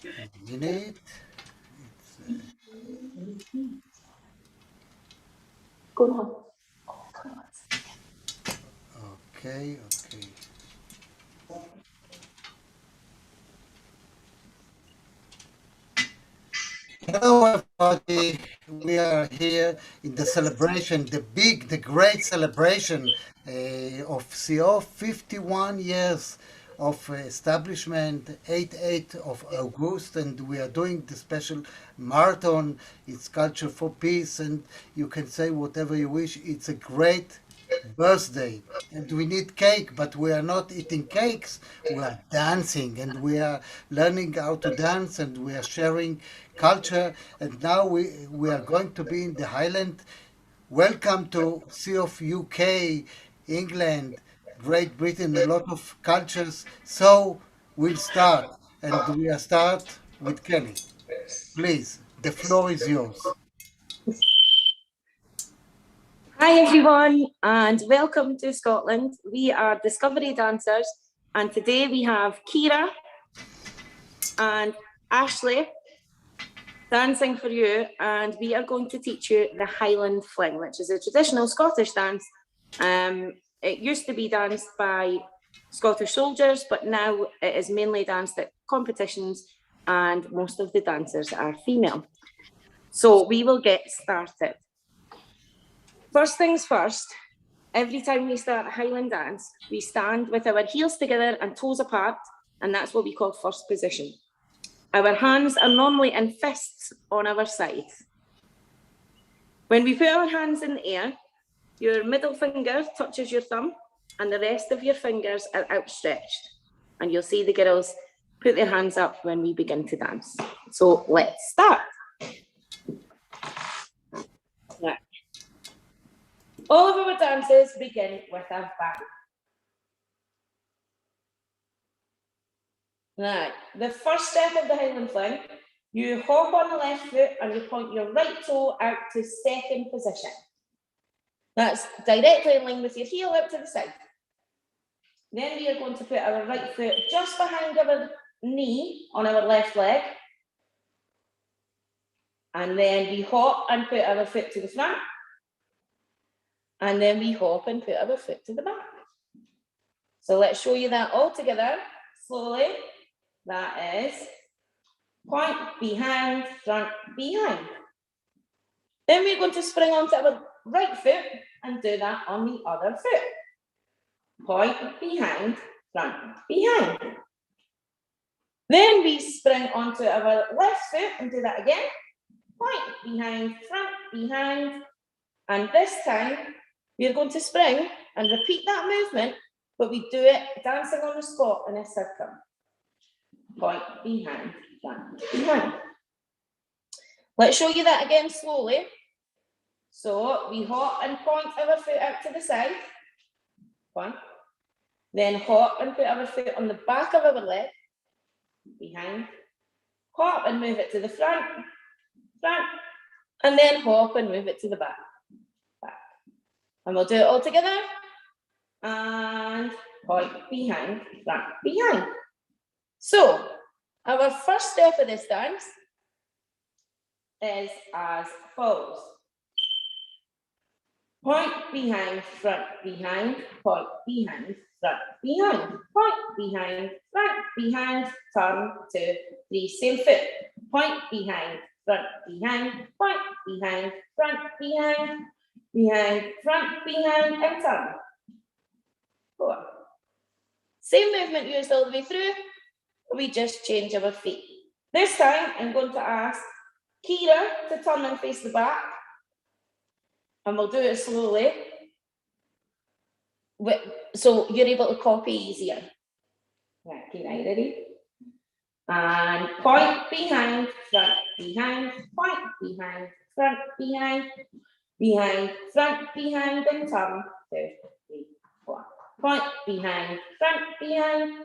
A minute. It's, Go now. okay, okay. Hello, everybody. We are here in the celebration, the great celebration of CIOFF 51 years of establishment, 8 of August, and we are doing the special marathon. It's Culture for Peace, and you can say whatever you wish. It's a great birthday, and we need cake, but we are not eating cakes. We are dancing, and we are learning how to dance, and we are sharing culture. And now we are going to be in the Highland. Welcome to Sea of UK, England, Great Britain, a lot of cultures. So we'll start, and we are start with Kelly. Please, the floor is yours. Hi everyone and welcome to Scotland. We are Discovery Dancers and today we have Kira and Ashley dancing for you, and we are going to teach you the Highland Fling, which is a traditional Scottish dance. It used to be danced by Scottish soldiers, but now it is mainly danced at competitions and most of the dancers are female. So we will get started. First things first, every time we start a Highland dance, we stand with our heels together and toes apart, and that's what we call first position. Our hands are normally in fists on our sides. When we put our hands in the air, your middle finger touches your thumb and the rest of your fingers are outstretched. And you'll see the girls put their hands up when we begin to dance. So let's start. Right. All of our dances begin with a bang. Right, the first step of the Highland Fling, you hop on the left foot and you point your right toe out to second position. That's directly in line with your heel out to the side. Then we are going to put our right foot just behind our knee on our left leg. And then we hop and put our foot to the front. And then we hop and put our foot to the back. So let's show you that all together slowly. That is point, behind, front, behind. Then we're going to spring onto our right foot and do that on the other foot. Point, behind, front, behind. Then we spring onto our left foot and do that again. Point, behind, front, behind. And this time, we're going to spring and repeat that movement, but we do it dancing on the spot in a circle. Point, behind, front, behind. Let's show you that again slowly. So we hop and point our foot out to the side. Point. Then hop and put our foot on the back of our leg. Behind. Hop and move it to the front. Front. And then hop and move it to the back. Back. And we'll do it all together. And point, behind, front, behind. So our first step of this dance is as follows. Point, behind, front, behind, point, behind, front, behind, point, behind, front, behind, turn, 2, 3, same foot. Point, behind, front, behind, point, behind, front, behind, front, behind, and turn. 4. Same movement used all the way through, we just change our feet. This time, I'm going to ask Kira to turn and face the back. And we'll do it slowly, so you're able to copy easier. Right, Kira, are you ready? And point, behind, front, behind, point, behind, front, behind, front, behind, and turn, 2, 3, 4. Point, behind, front, behind,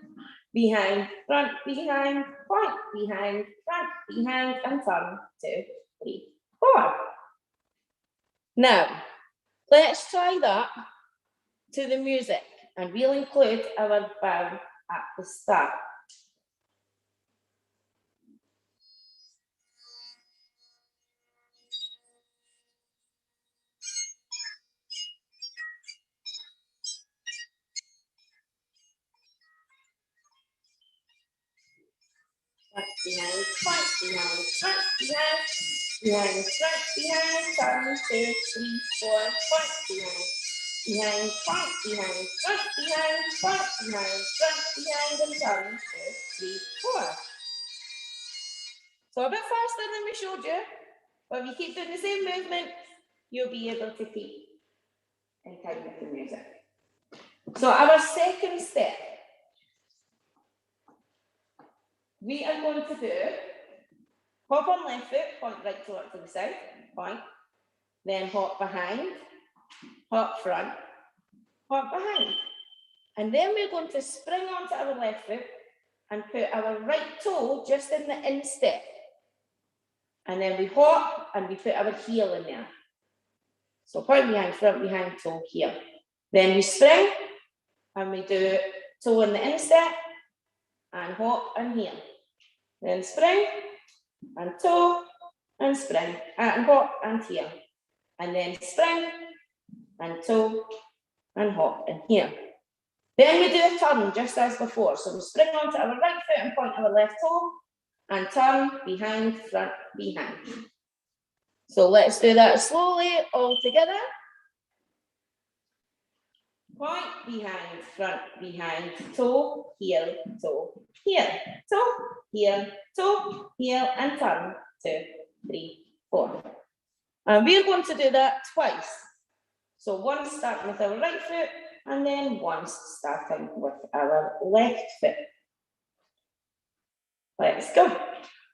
front, behind, point, behind, front, behind, and turn, 2, 3, 4. Now, let's try that to the music, and we'll include our bow at the start. behind, point, behind, front, behind, behind, front, behind, turn, 2, 3, 4, point, behind, point, behind, front, behind, point, behind, front, behind, and turn, 2, 3, 4. So a bit faster than we showed you, but if you keep doing the same movement, you'll be able to keep in time with the music. So our second step, we are going to do hop on left foot, point right to the side, point, then hop behind, hop front, hop behind. And then we're going to spring onto our left foot and put our right toe just in the instep. And then we hop and we put our heel in there. So point behind, front behind, toe, heel. Then we spring and we do toe in the instep and hop and heel. Then spring and toe and spring and hop and heel. And then spring and toe and hop and heel. Then we do a turn just as before. So we spring onto our right foot and point our left toe and turn behind, front, behind. So let's do that slowly all together. Point, behind, front, behind, toe, heel, toe, heel, and turn, 2, 3, 4. And we're going to do that twice. So once starting with our right foot, and then once starting with our left foot. Let's go.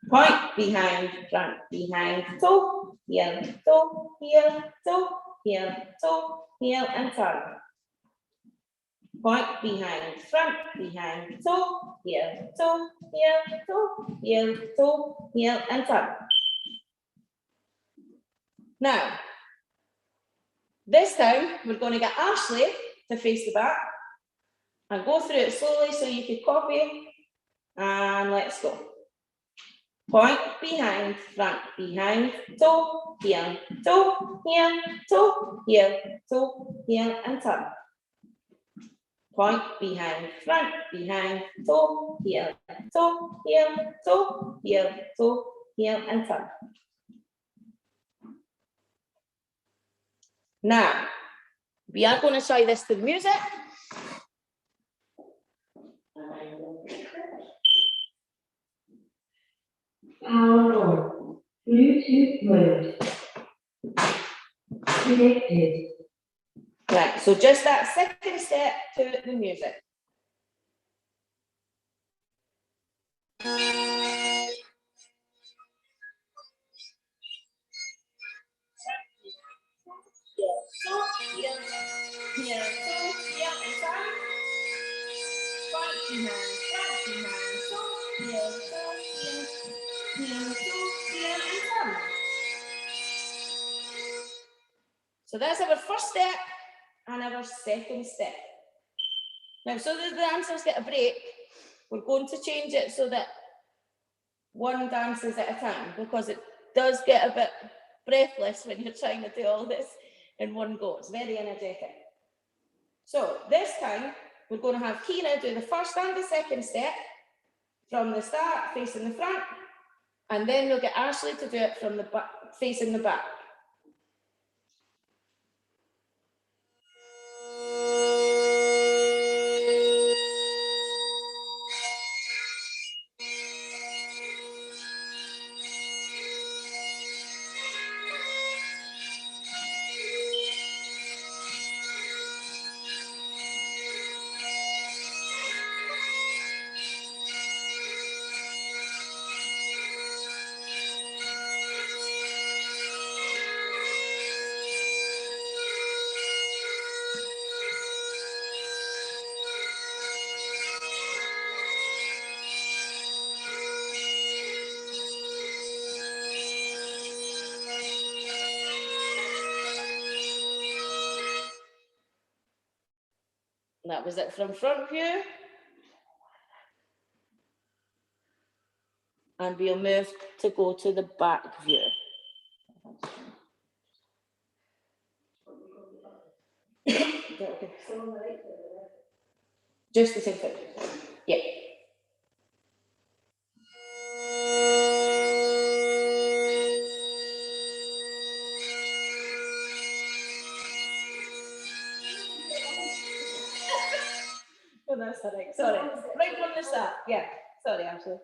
Point, behind, front, behind, toe, heel, and turn. Point, behind, front, behind, toe, heel, and turn. Now, this time we're going to get Ashley to face the back and go through it slowly so you can copy. And let's go. Point, behind, front, behind, toe, heel, and turn. Point, behind, front, behind, toe, heel, and turn. Now, we are going to try this to the music. Power on. Bluetooth mode. Connected. Right, so just that second step to the music. So that's our first step and our second step. Now, so that the dancers get a break, we're going to change it so that one dances at a time, because it does get a bit breathless when you're trying to do all this in one go. It's very energetic. So this time, we're going to have Kira do the first and the second step from the start, facing the front, and then we'll get Ashley to do it from the back, facing the back. That was it from front view. And we'll move to go to the back view. Just the same thing. Yeah. sorry. Right from the start. Yeah. Sorry, Ashley.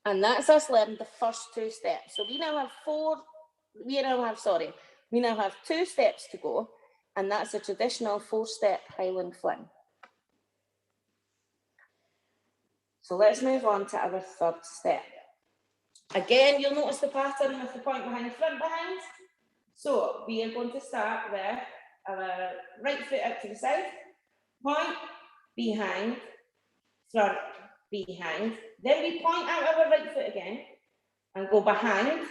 And that's us learning the first two steps. So we now have two steps to go, and that's a traditional 4-step Highland fling. So let's move on to our third step. Again, you'll notice the pattern with the point behind, front behind. So we are going to start with our right foot out to the side, point, behind, front, behind. Then we point out our right foot again and go behind.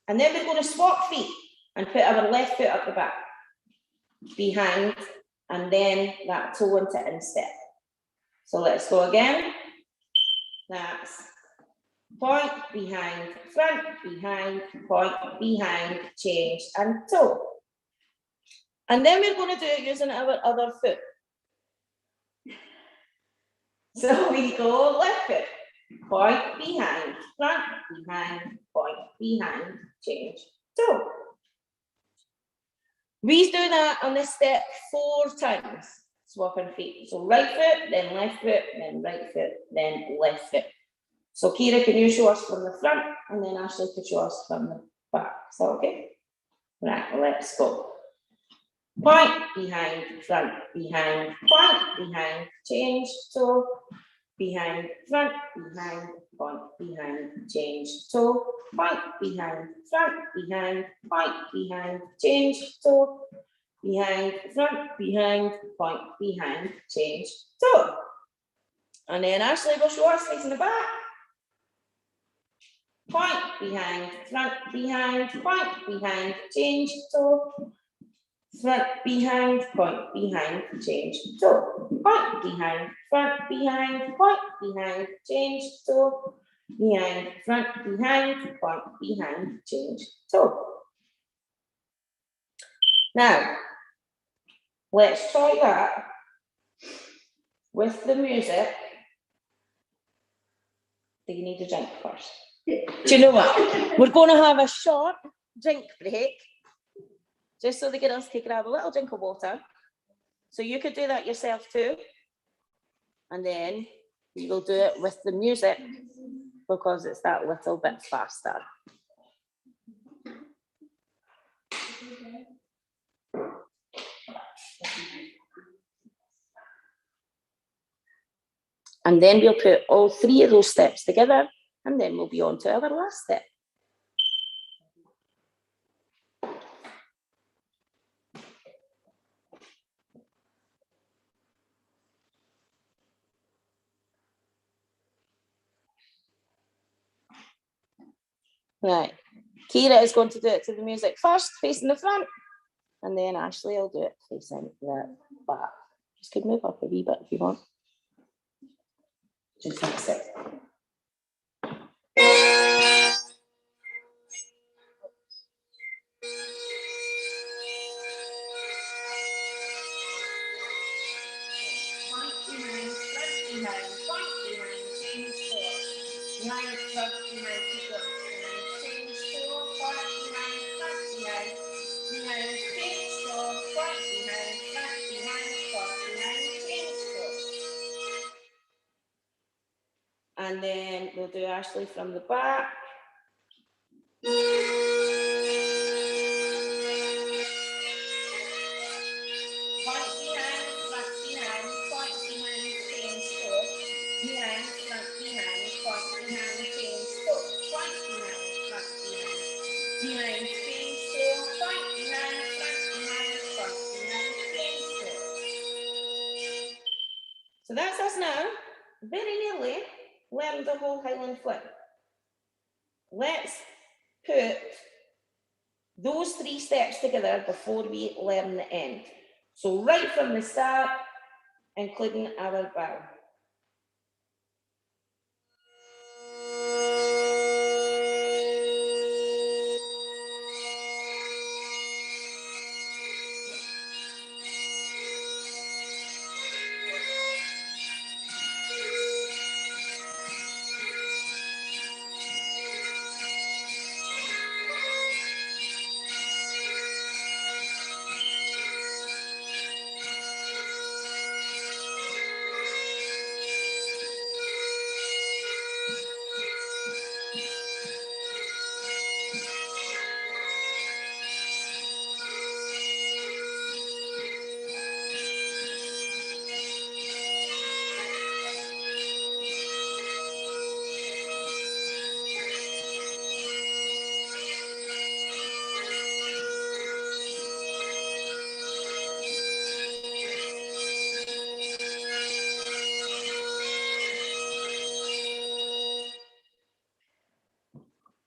And then we're going to swap feet and put our left foot up the back, behind, and then that toe into instep. So let's go again. That's point, behind, front, behind, point, behind, change, and toe. And then we're going to do it using our other foot. So we go left foot, point, behind, front, behind, point, behind, change, toe. We do that on this step 4 times, swapping feet. So right foot, then left foot, then right foot, then left foot. So Kira, can you show us from the front, and then Ashley can show us from the back. Is that okay? Right, let's go. Point, behind, front, behind, point, behind, change, toe, behind, front, behind, point, behind, change, toe, point, behind, front, behind, point, behind, change, toe, behind, front, behind, point, behind, change, toe. And then Ashley will show us facing the back. Point, behind, front, behind, point, behind, change, toe, front, behind, point, behind, change, toe, point, behind, front, behind, point, behind, change, toe, behind, front, behind, point, behind, change, toe. Now, let's try that with the music. Do you need a drink first? Do you know what? We're going to have a short drink break, just so the girls can grab a little drink of water. So you could do that yourself too. And then we will do it with the music because it's that little bit faster. And then we'll put all 3 of those steps together, and then we'll be on to our last step. Right, Kira is going to do it to the music first, facing the front, and then Ashley will do it facing the back. Just could move up a wee bit if you want. Just that's it. And then we'll do Ashley from the back. that's us now. Very nearly learned the whole Highland flip. Let's put those 3 steps together before we learn the end. So right from the start, including our bow.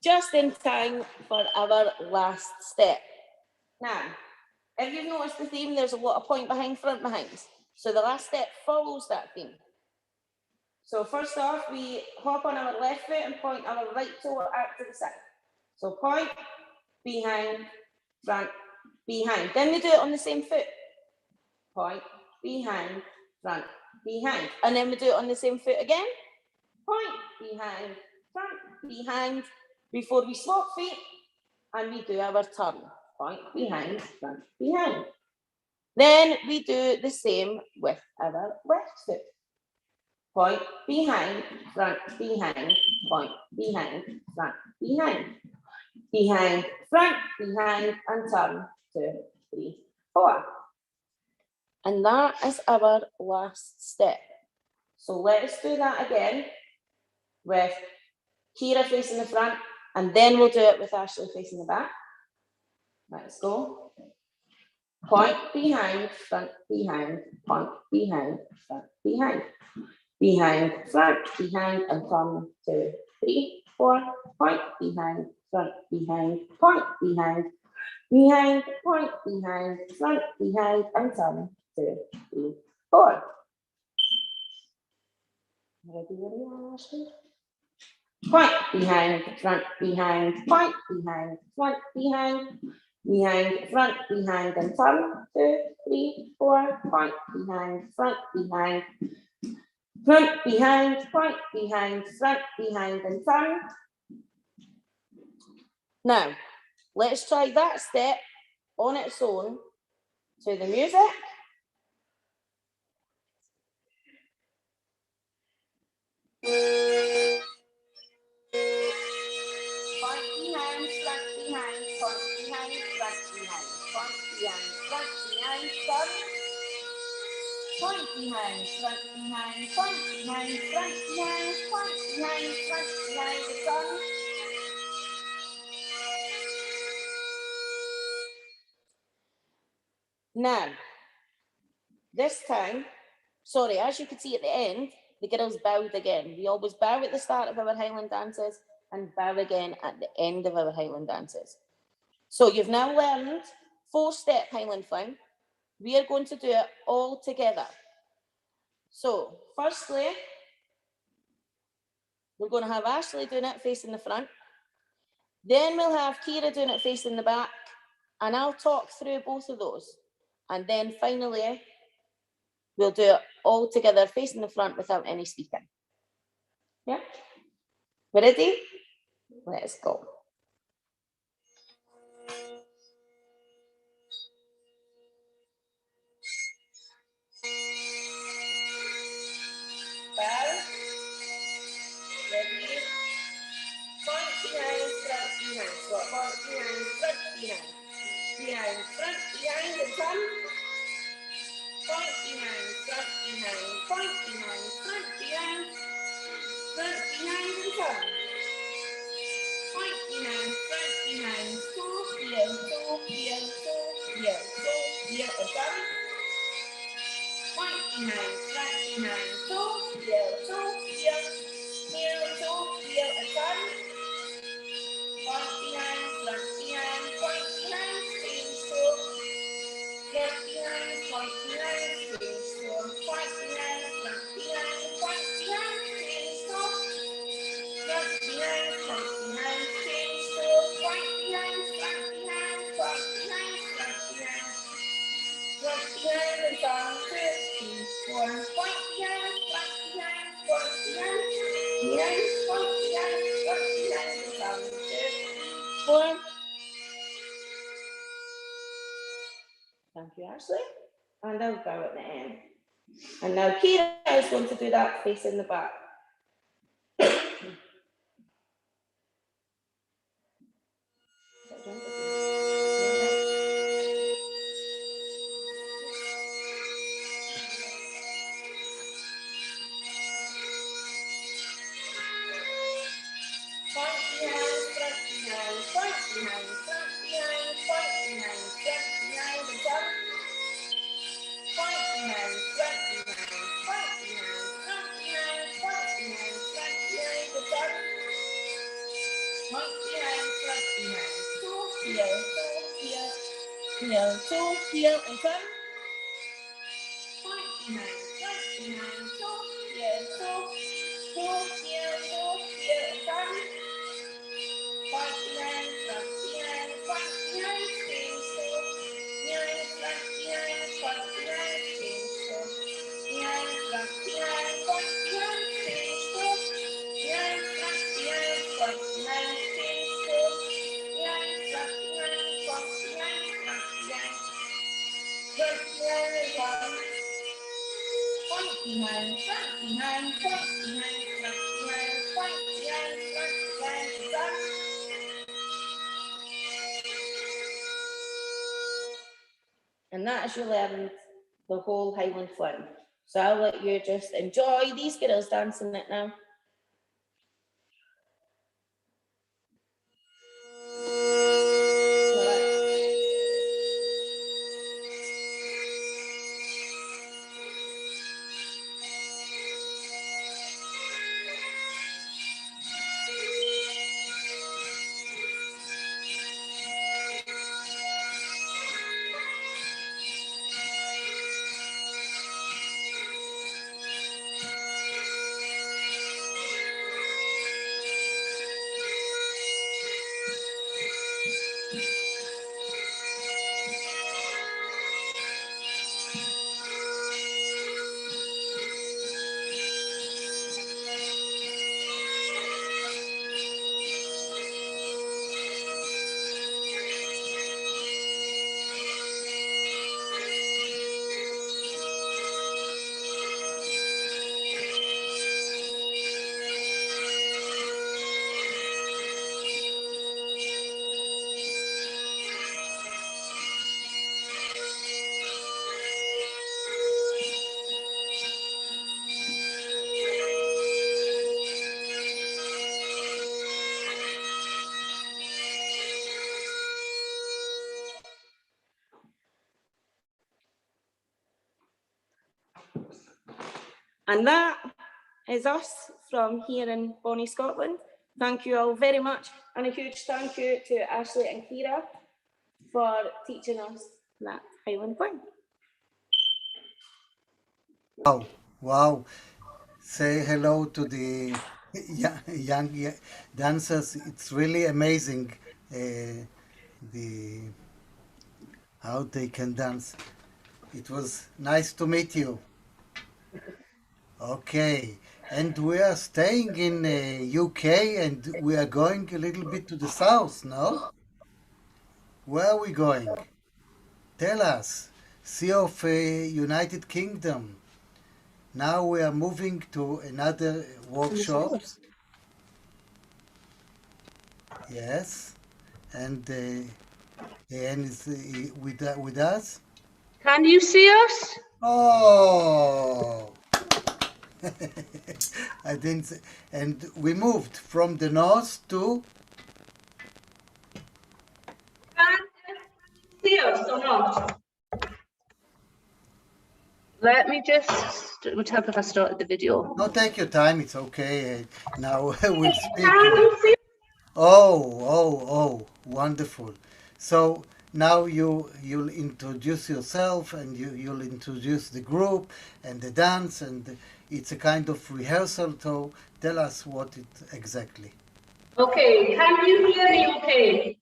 Just in time for our last step. Now, if you've noticed the theme, there's a lot of point behind, front behind. So the last step follows that theme. So first off, we hop on our left foot and point our right toe out to the side. So point, behind, front, behind. Then we do it on the same foot. Point, behind, front, behind. And then we do it on the same foot again. Point, behind, front, behind. Before we swap feet and we do our turn. Point, behind, front, behind. Then we do the same with our left foot. Point, behind, front, behind, point, behind, front, behind. Behind, front, behind, and turn. 2, 3, 4. And that is our last step. So let's do that again with Kira facing the front, and then we'll do it with Ashley facing the back. Let's go. Point, behind, front, behind, point, behind, front, behind. Behind, front, behind, and turn. 2, 3, 4. Point, behind, front, behind, point, behind, behind, point, behind, front, behind, and turn. 2, 3, 4. Ready, Ashley? Point, behind, front, behind, point, behind, front, behind, behind, front, behind, and turn. 2, 3, 4. Point, behind, front, behind, front, behind, point, behind, front, behind, and turn. Now, let's try that step on its own to the music. Point behind, front behind, point behind, front behind, point behind, front behind, turn. Point behind, front behind, point behind, front behind, point behind, front behind, the turn. Now, this time, sorry, as you can see at the end, the girls bowed again. We always bow at the start of our Highland dances and bow again at the end of our Highland dances. So you've now learned 4-step Highland fling. We are going to do it all together. So firstly, we're going to have Ashley doing it facing the front. Then we'll have Kira doing it facing the back. And I'll talk through both of those. And then finally, we'll do it all together facing the front without any speaking. Yeah? We ready? Let's go. Bow. Ready? Point behind, front behind. So point behind, front behind. Behind, front behind, and turn. Point behind, front behind, point behind, front behind. Front behind, and turn. Point behind, front behind, toe here, toe here, toe here, toe here, and turn. point behind, front behind, toe, heel, heel, toe, heel, and turn. Point behind, front behind, point behind, change toe. Front behind, point behind, change toe. Point behind, front behind, point behind, change toe. Front behind, point behind, change toe. Point behind, front behind, point behind, front behind. Front behind and down, 2, 4. Point behind, front behind, point behind, behind, point behind, front behind, and down, 2, 4. Thank you, Ashley. And I'll go at the end. And now Kira is going to do that facing the back. Point behind, front behind, point behind, front behind, point behind, front behind, and down. Point behind, front behind, point behind, front behind, point behind, front behind, and down. Point behind, front behind, toe, heel, heel, toe, heel, and turn. Point behind, front behind, toe, heel, heel, and turn. Point behind, front behind, point behind, change toe. Behind, front behind, point behind, change toe. Behind, front behind, point behind, change toe. Behind, front behind, point behind, change toe. Behind, front behind, point behind, front behind. Front behind is on. Point behind, front behind, point behind, front behind, point behind, front behind is on. And that's you learned the whole Highland Fling. So I'll let you just enjoy these girls dancing it now. And that is us from here in Bonnie, Scotland. Thank you all very much. And a huge thank you to Ashley and Kira for teaching us that Highland Fling. Wow, wow. Say hello to the young dancers. It's really amazing the how they can dance. It was nice to meet you. Okay, and we are staying in UK, and we are going a little bit to the south, no? Where are we going? Tell us. Sea of United Kingdom. Now we are moving to another workshop. Yes, and Anne is with us. Can you see us? Oh, I didn't. And we moved from the north to. Can you see us or not? Let me just, it would help if I started the video. No, take your time. It's okay. Now we'll speak. Can you see? Oh, wonderful. So now you'll introduce yourself and you'll introduce the group and the dance, and it's a kind of rehearsal. So tell us what it exactly. Okay, can you hear me okay?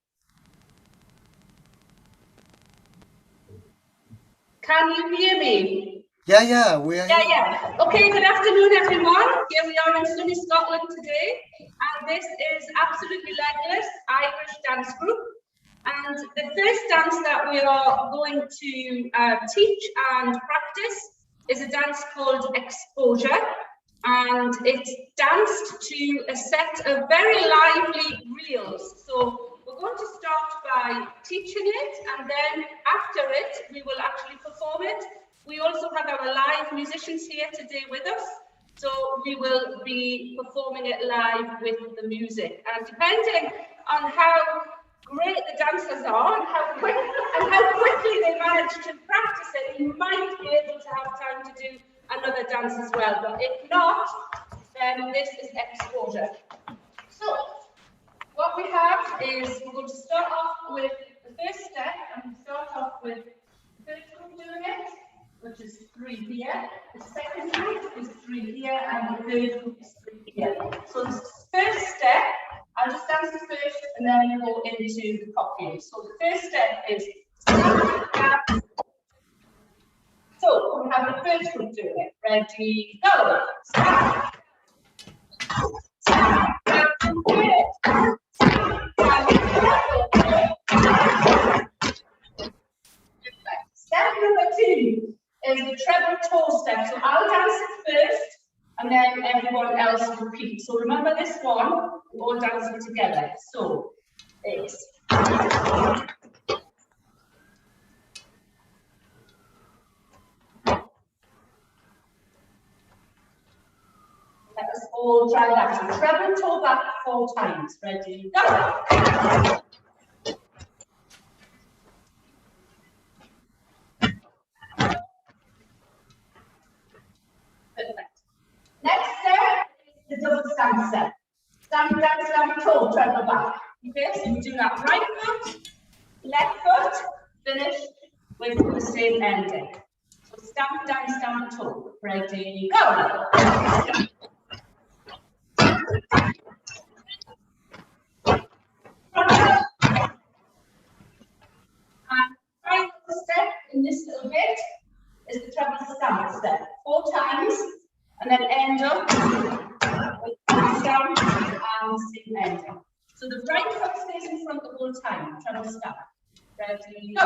Can you hear me? Yeah, we are. Yeah. Okay, good afternoon, everyone. Here we are in sunny Scotland today, and this is Absolutely Legless Irish Dance Group. And the first dance that we are going to teach and practice is a dance called Exposure, and it's danced to a set of very lively reels. So we're going to start by teaching it, and then after it, we will actually perform it. We also have our live musicians here today with us, so we will be performing it live with the music. And depending on how great the dancers are and how quickly they manage to practice it, you might be able to have time to do another dance as well. But if not, then this is Exposure. So what we have is we're going to start off with the first step, and we start off with the first group doing it, which is 3 here. The second group is 3 here, and the third group is 3 here. So the first step, I'll just dance the first, and then we'll go into the copying. So the first step is step. So we have the first group doing it. Ready, go. Stop. Step number 2 is the treble toe step. So I'll dance it first, and then everyone else repeat. So remember this one, we all dance it together. So it's let us all try that. So treble toe back 4 times. Ready, go. Perfect. Next step is the double stand step. Stand down, stand toe, treble back. Okay, so we do that right foot, left foot, finish with the same ending. So stamp down, stamp toe. Ready, go. And final step in this little bit is the treble stamp step. 4 times, and then end up with the stamp and same ending. So the right foot stays in front the whole time. Treble stamp. Ready, go.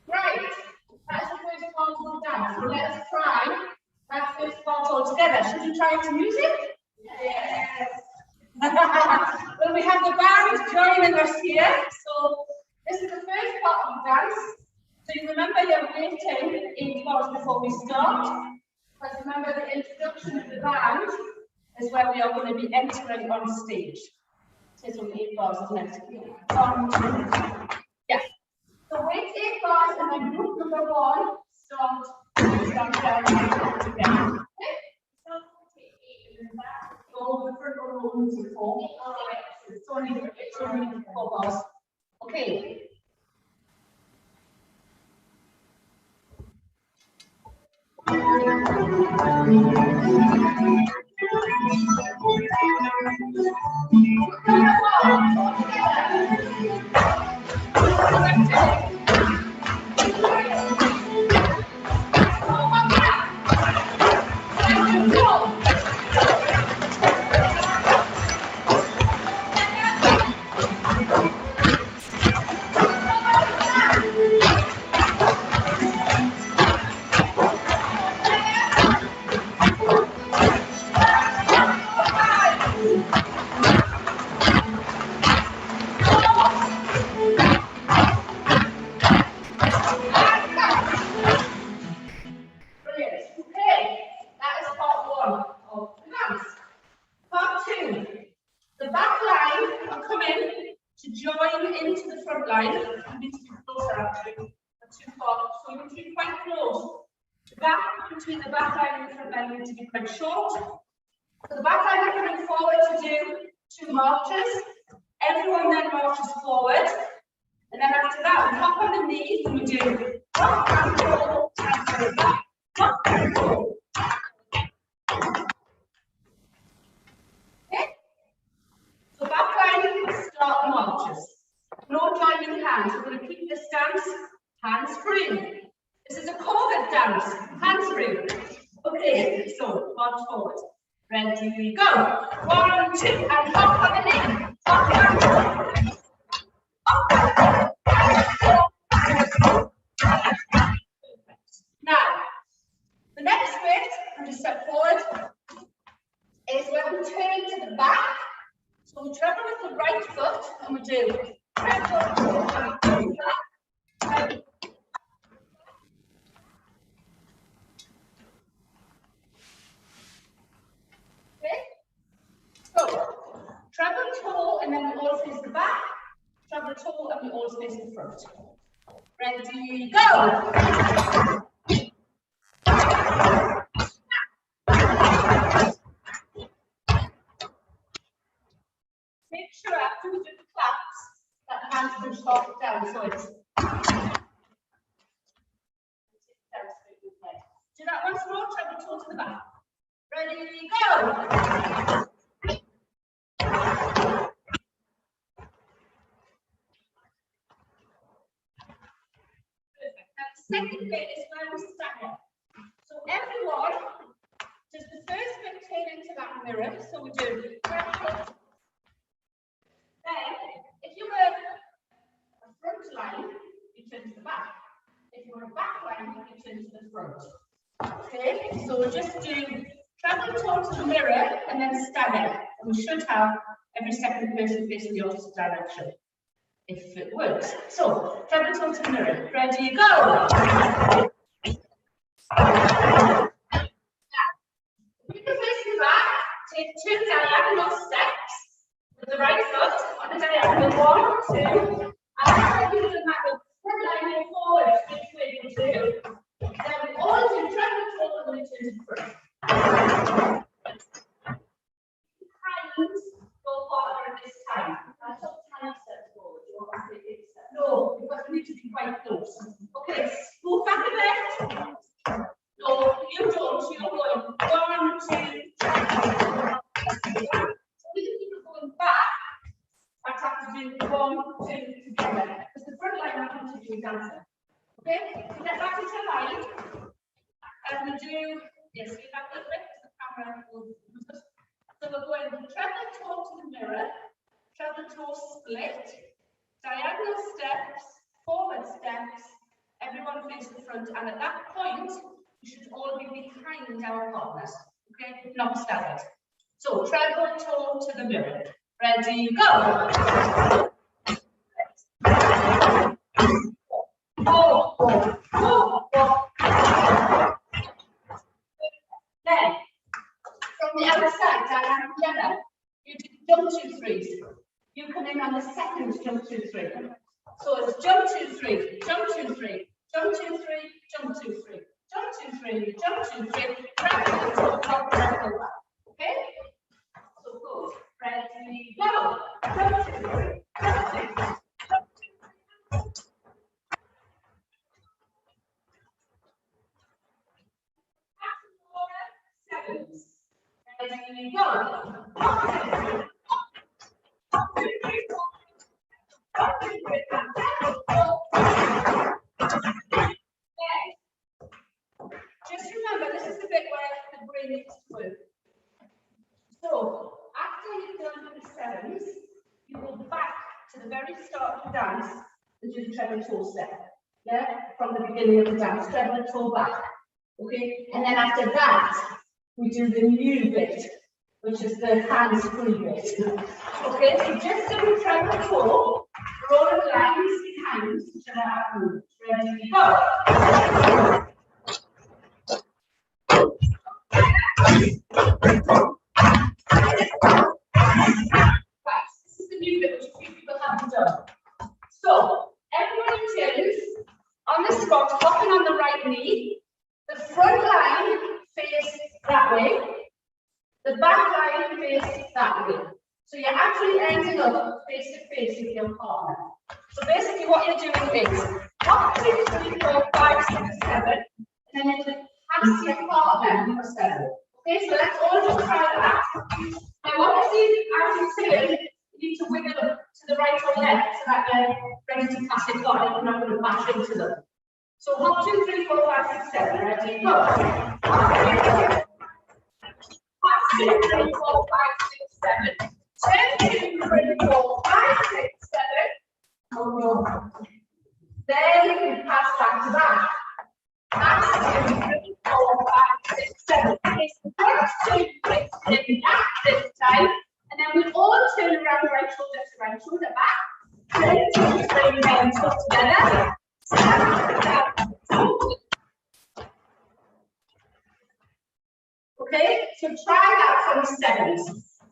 Right, that's the first part of the dance. So let us try that first part all together. Should we try it to music? Yes. Well, we have the band joining us here. So this is the first part of the dance. So you remember you're waiting 8 bars before we start. Because remember the introduction of the band is where we are going to be entering on stage. It's only 8 bars, isn't it? Yeah. So wait 8 bars, and then group number 1 start down together. Okay? Go for roll to 4. It's only 4 bars. Okay. in to join into the front line. You need to be closer actually, not too far. So you need to be quite close. The gap between the back line and the front line needs to be quite short. So the back line are coming forward to do 2 marches. Everyone then marches forward. And then after that, we hop on the knees and we do up and roll, and back, up and roll. Okay? So back line, start marches. No joining hands. We're going to keep this stance hands free. This is a COVID dance, hands free. Okay, so march forward. Ready, go. 1, 2, and hop on the knee. Up and roll. Up and roll. Now, the next bit, I'm just step forward, is when we turn to the back. So we travel with the right foot and we do treble, back. Okay? So, treble toe and then we all face the back. Treble toe and we all face the front. Ready, go! Make sure after we do the claps that the hands can sharp down so it's do that once more, treble toe to the back. Ready, go! Second bit is where we stand up. So everyone does the first bit turn into that mirror. So we do. Then, if you were a front line, you turn to the back. If you were a back line, you turn to the front. Okay, so we'll just do treble toe to the mirror and then stand up. And we should have every second person facing the opposite direction, if it works. So, treble toe to the mirror. Ready, go! You can face the back, take 2 diagonal steps with the right foot on the diagonal. 1, 2, and you can have the front line forward, which way you do. Then we all do treble toe and we turn to the front. Hands go farther this time. That's up 10 steps forward. You want to take 8 steps? No, because we need to be quite close. Okay, move back a bit. No, you don't. You're going 1, 2, 3. So we can keep it going back. That's have to do 1, 2 together. Because the front line will continue dancing. Okay, so get back into line. And we do, yes, get back a little bit because the camera will lose us. So we're going treble toe to the mirror, treble toe split, diagonal steps, forward steps, everyone face the front, and at that point, we should all be behind our partners, okay, not staggered. So treble toe to the mirror. Ready, go! Then, from the other side, down together, you do jump 2, 3. You come in on the second jump 2, 3. So it's jump 2, 3, jump 2, 3, jump 2, 3, jump 2, 3, jump 2, 3, jump 2, 3, practice top, top, okay? So go. Ready, go. Jump 2, 3, jump 2, 3, jump 2, 3. Ready, go. Just remember, this is the bit where the brain needs to work. So, after you've done the 7s, you go back to the very start of the dance and do the treble toe step. Yeah, from the beginning of the dance, treble toe back. Okay, and then after that, we do the new bit, which is the hands-free bit. Okay, so just do the treble toe, rolling lines behind each other at moves. Ready, go. Right, this is the new bit which we angle. So you're actually ending up face to face with your partner. So basically what you're doing is 1, 2, 3, 4, 5, 6, 7, and then you pass your partner for 7. Okay, so let's all just try that. Now obviously as you turn, you need to wiggle them to the right or left so that you're ready to pass your partner. You're not going to bash into them. So 1, 2, 3, 4, 5, 6, 7. Ready? Go. 1, 2, 3, 4, 5, 6, 7. 10, 2, 3, 4, 5, 6, 7. Then you pass back to back. That's 2, 3, 4, 5, 6, 7. Okay, so first 2 clicks in back this time, and then we all turn around right shoulder back. 10, 2, 3, hands up together. Okay, so try that from 7s.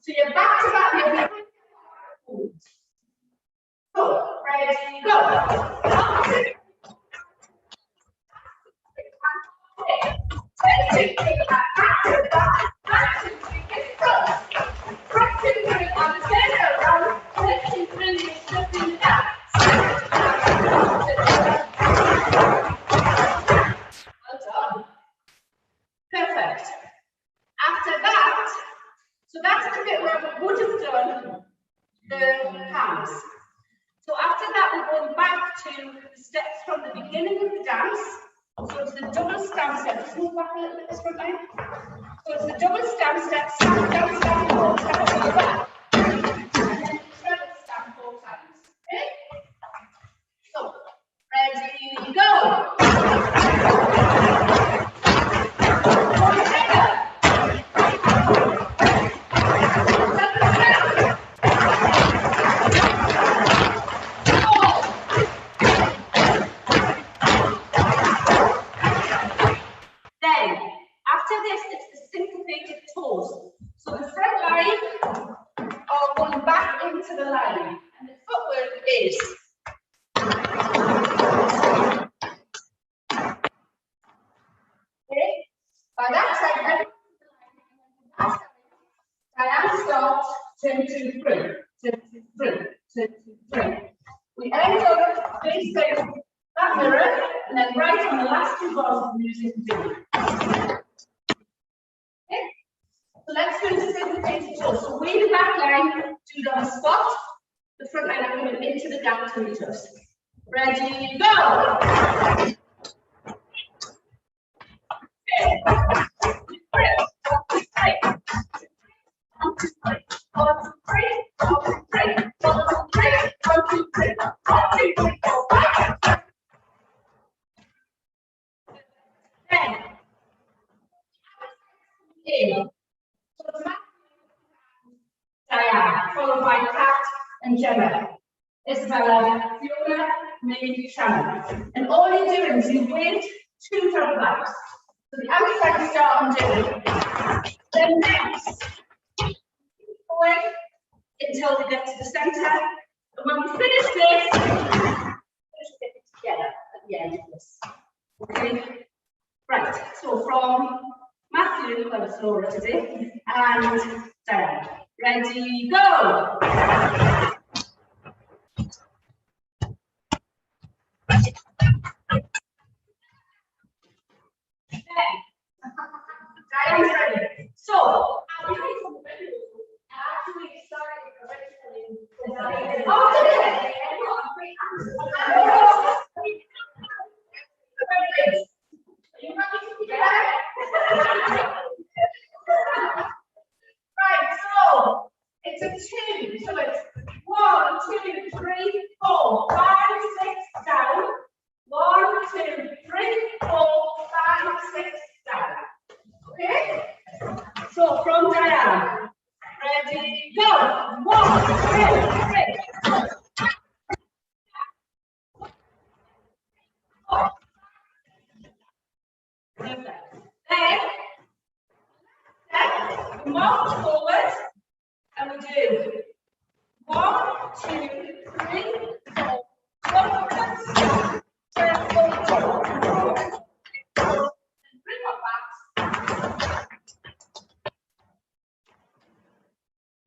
So you're back to back. So, ready, go. Perfect. After that, so that's the bit where we would have done the hands. So after that, we're going back to the steps from the beginning of the dance. So it's the double stamp step. Just move back a little bit this front line. So it's the double stamp step, stamp, down, stamp, forward, stamp, go back. And then treble stamp 4 times. Okay? So, ready, go. Then, after this, it's the syncopated toes. So the front line are going back into the line, and the footwork is okay. By that time, Diane starts 10, 2, 3, 10, 2, 3, 10, 2, 3. We end up facing that mirror, and then right on the last 2 bars of music do it. Okay? So let's do the syncopated toes. So way the back line, do it on the spot. The front line are coming into the gap to meet us. Ready, go! Okay. 1, 2, 3, 1, 2, 3, 1, 2, 3, 1, 2, 3, 1, 2, 3, 1, 2, 3, 4, 5. Then, in. So it's Diane, followed by Kat and Gemma, Isabella, Fiona, me, Shannon. And all you're doing is you wait 2 double laps. So the outside start and do. Then next, away until we get to the center. And when we finish this, finish it together at the end of this. Okay? Right, so from Matthew, that was Laura today, and Diane. Ready, go! Diane's ready. So, actually started originally with right, so it's a 2. So it's 1, 2, 3, 4, 5, 6 down. 1, 2, 3, 4, 5, 6 down. Okay? So from Diane. Ready, go. 1, 2, 3. Perfect. Then, we march forward and we do 1, 2, 3, 4, 1, 2, 3, 4, 2. And bring our backs.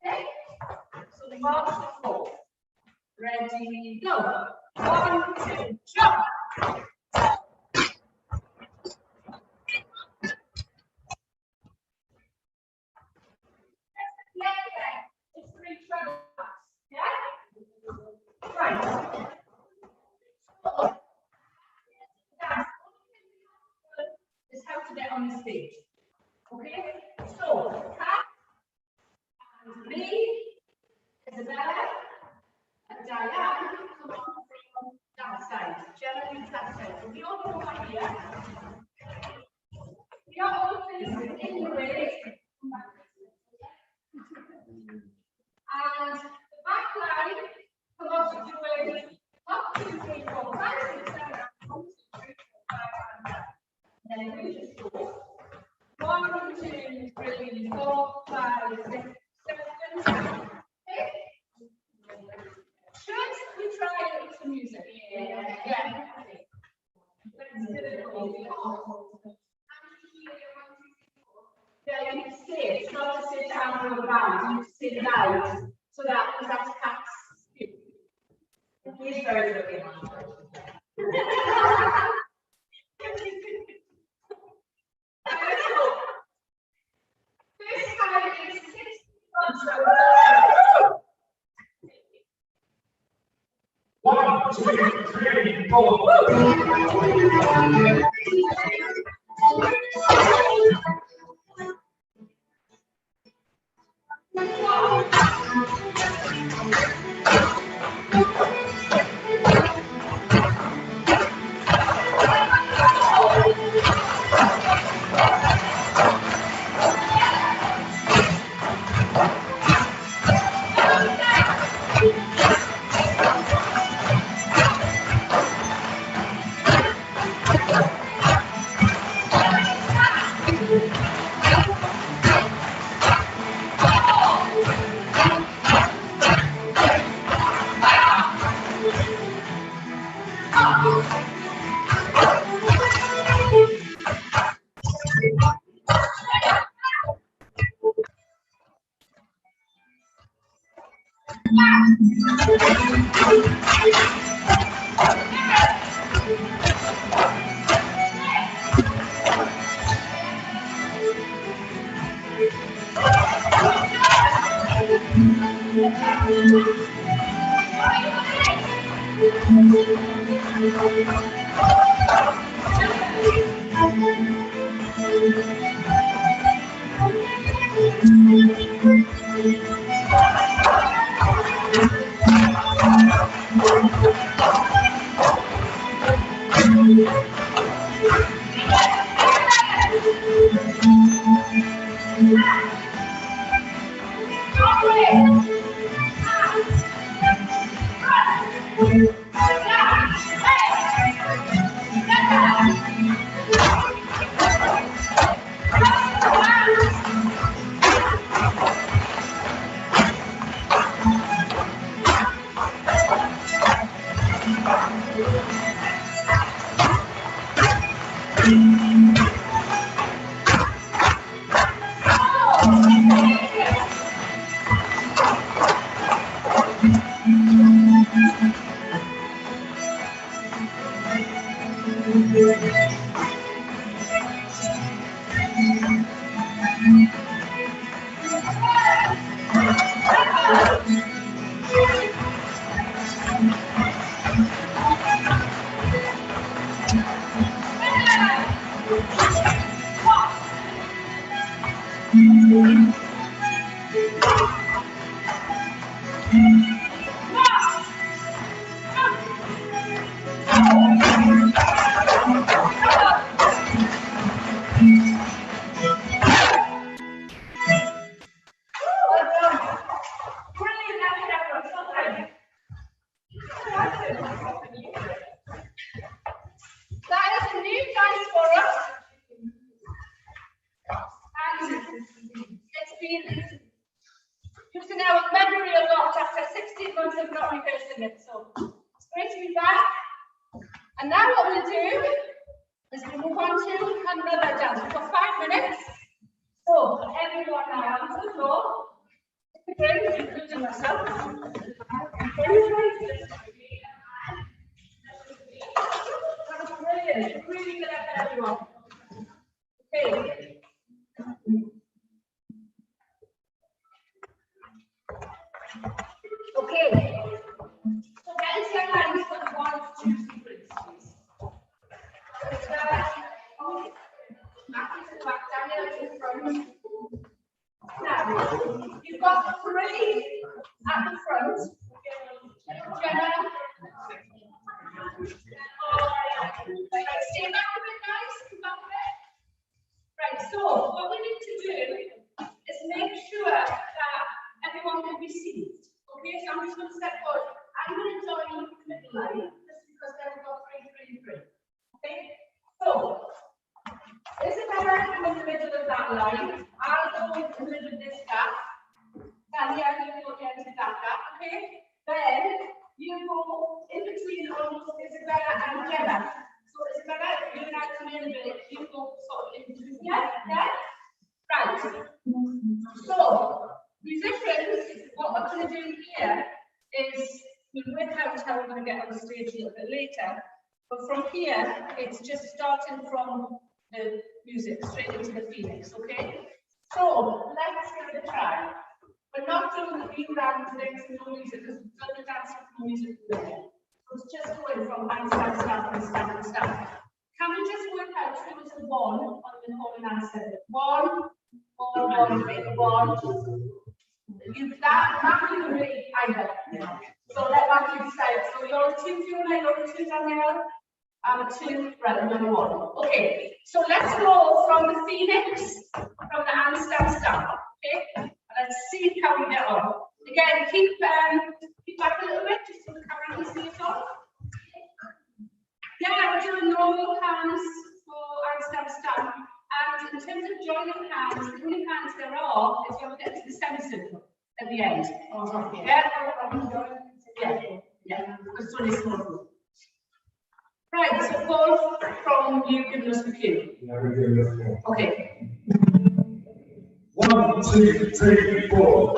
Okay, mark the floor. Ready, go. 1, 2, jump. It's 3 treble taps. Yeah? Right. Is how to get on the stage. Okay? So, Kat and me, Isabella, and Diane come on from that side. Generally, that side. So we all come back here. We are all facing in the race. And the back line come up to doing 1, 2, 3, 4, 5, 6, 7, 1, 2, 3, 4, 5, and 9. Then we just go 1, 2, 3, 4, 5, 6, 7. Okay? Should we try some music? Yeah. Let's give it a go. Yeah, you need to say it. It's not to say down on the ground. You need to say it loud. So that's Kat's cue. He's very looking. This time is 60 months. 1, 2, 3, 4. Using our memory a lot after 16 months of not rehearsing it. So it's great to be back. And now what we'll do is we'll move on to another dance. We've got 5 minutes. So everyone now onto the floor. friends, including myself. Anyway, that was brilliant. Really good effort, everyone. Okay. Okay. So that is your line for the 1 to 2 sequence, please. Back to the back, Daniel to the front. Now, you've got 3 at the front. Jenna. Right, stay back a bit, guys. Come back a bit. Right, so what we need to do is make sure that everyone can be seated. Okay, so I'm just going to step forward. I'm going to join the middle line just because then we've got 3, 3, 3. Okay, so Isabella in the middle of that line. I'll go in the middle of this gap. Daniel, you go into that gap. Okay, then you go in between almost Isabella and Gemma. So Isabella, you're not coming in a bit. You go sort of in between. Yeah, yeah. Right. So, musicians, what we're going to do here is we'll work out how we're going to get on the stage a little bit later. But from here, it's just starting from the music straight into the Phoenix, okay? So, let's give it a try. We're not doing the beat round next to no music because we've done the dance with no music today. So it's just going from and stand, stand, and stand, and stand. Can we just work out who is the 1 on the call and answer? 1, 1, 1, 1. Matthew can read either. So let Matthew decide. So you're a 2, Fiona, you're a 2, Danielle. I'm a 2, right, number 1. Okay, so let's go from the Phoenix, from the handstand stand. Okay, and let's see how we get on. Again, keep back a little bit just so the camera can see it all. Yeah, we're doing normal hands for handstand stand. And in terms of joining hands, the only hands there are is when we get to the semicircle at the end. Yeah, because it's only small. Right, so Paul, from you giving us the cue. Okay. 1, 2, 3, 4.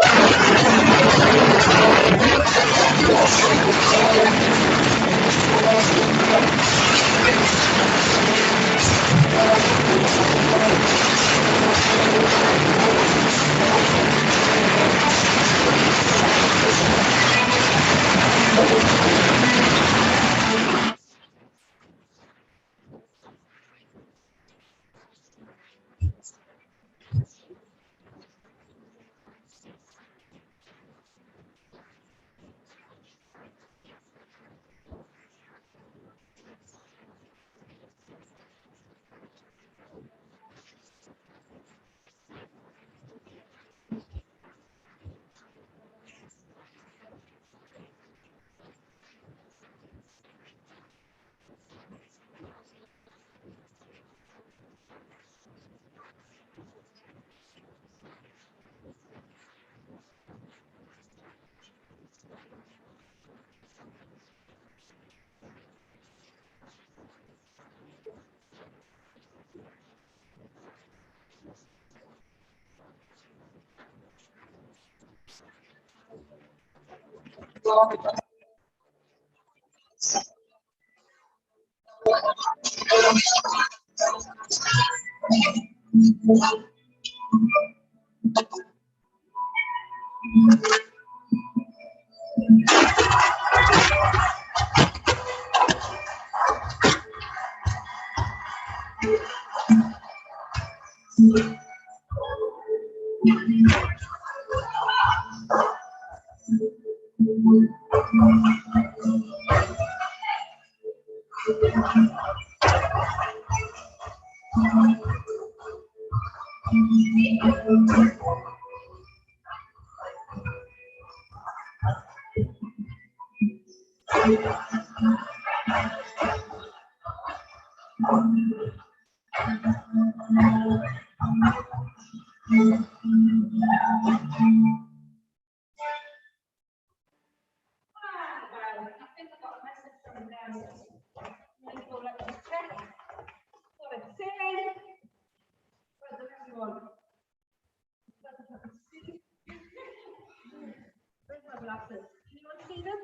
glasses. Anyone see them?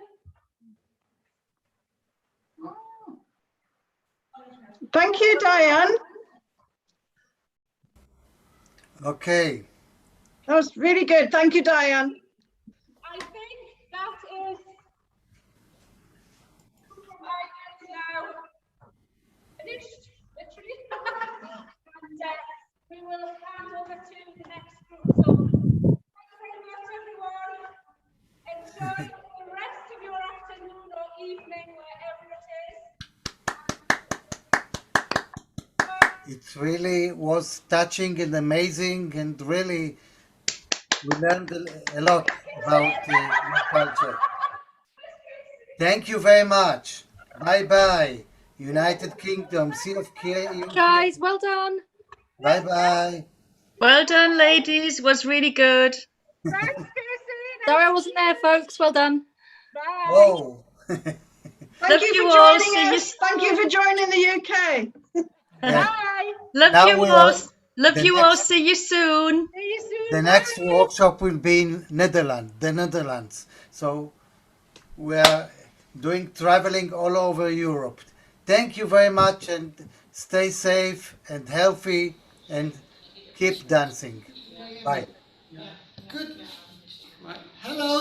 Thank you, Diane. Okay. That was really good. Thank you, Diane. I think that is now finished, literally. And we will hand over to the next group. So thank you very much, everyone. Enjoy the rest of your afternoon or evening, wherever it is. It really was touching and amazing, and really we learned a lot about your culture. Thank you very much. Bye bye. United Kingdom, CIOFF. Guys, well done. Bye bye. Well done, ladies. Was really good. Thanks, Casey. Sorry I wasn't there, folks. Well done. Bye. Oh. Thank Love you you for all. joining See you us. Thank you for joining the UK. Yeah. Bye. Love Now you we all. are- Love the you all. next- See you soon. See you soon. The Bye. next workshop will be in the Netherlands. So we are doing traveling all over Europe. Thank you very much, and stay safe and healthy, and keep dancing. Bye. Good. Hello.